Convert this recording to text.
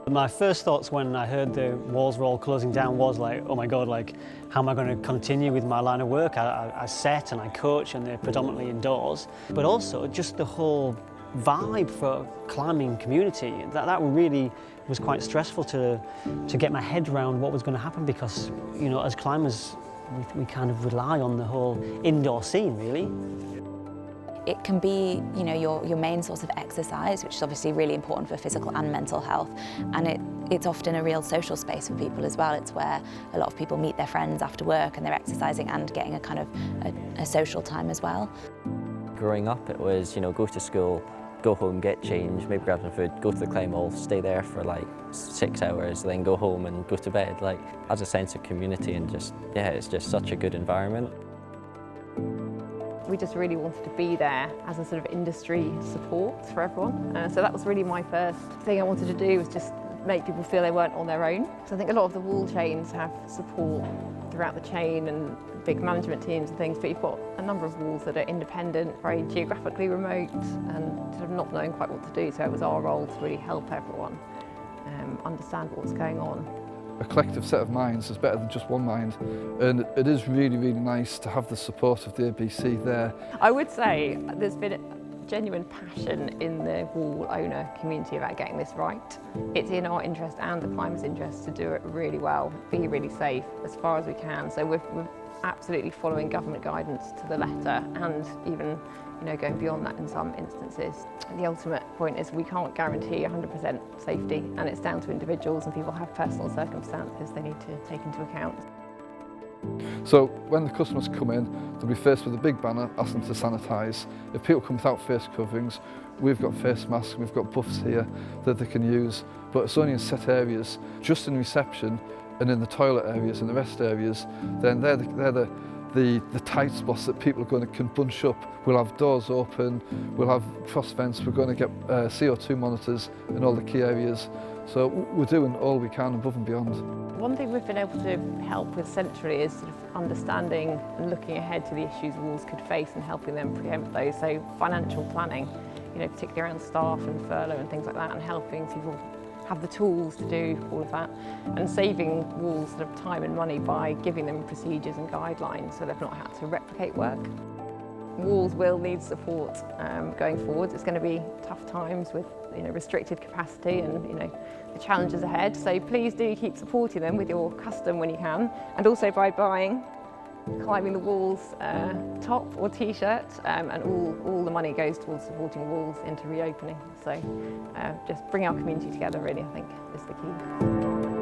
My first thoughts when I heard the walls were all closing down was like, oh my God, like, how am I going to continue with my line of work? I set and I coach and they're predominantly indoors, but also just the whole vibe for climbing community. That really was quite stressful to get my head around what was going to happen because, you know, as climbers, we kind of rely on the whole indoor scene, really. It can be, you know, your main source of exercise, which is obviously really important for physical and mental health, and it's often a real social space for people as well. It's where a lot of people meet their friends after work and they're exercising and getting a kind of a social time as well. Growing up, it was, you know, go to school, go home, get changed, maybe grab some food, go to the climb wall, stay there for like 6 hours, then go home and go to bed. Like, has a sense of community and just, yeah, it's just such a good environment. We just really wanted to be there as a sort of industry support for everyone. So that was really my first thing I wanted to do, was just make people feel they weren't on their own. So I think a lot of the wall chains have support throughout the chain and big management teams and things, but you've got a number of walls that are independent, very geographically remote and sort of not knowing quite what to do. So it was our role to really help everyone understand what was going on. A collective set of minds is better than just one mind, and it is really, really nice to have the support of the ABC there. I would say there's been a genuine passion in the wall owner community about getting this right. It's in our interest and the climbers' interest to do it really well, be really safe as far as we can. So we're absolutely following government guidance to the letter, and even, you know, going beyond that in some instances. The ultimate point is we can't guarantee 100% safety, and it's down to individuals, and people have personal circumstances they need to take into account. So when the customers come in, they'll be faced with a big banner asking them to sanitise. If people come without face coverings, we've got face masks, we've got buffs here that they can use, but it's only in set areas. Just in reception and in the toilet areas and the rest areas, then they're the tight spots that people can bunch up. We'll have doors open, we'll have cross vents, we're going to get CO2 monitors in all the key areas. So we're doing all we can above and beyond. One thing we've been able to help with centrally is sort of understanding and looking ahead to the issues walls could face and helping them preempt those. So financial planning, you know, particularly around staff and furlough and things like that, and helping people have the tools to do all of that, and saving walls sort of time and money by giving them procedures and guidelines so they've not had to replicate work. Walls will need support going forward. It's going to be tough times with, you know, restricted capacity and, you know, the challenges ahead. So please do keep supporting them with your custom when you can, and also by buying Climbing the Walls top or t-shirt, and all the money goes towards supporting walls into reopening. So just bring our community together, really, I think, is the key.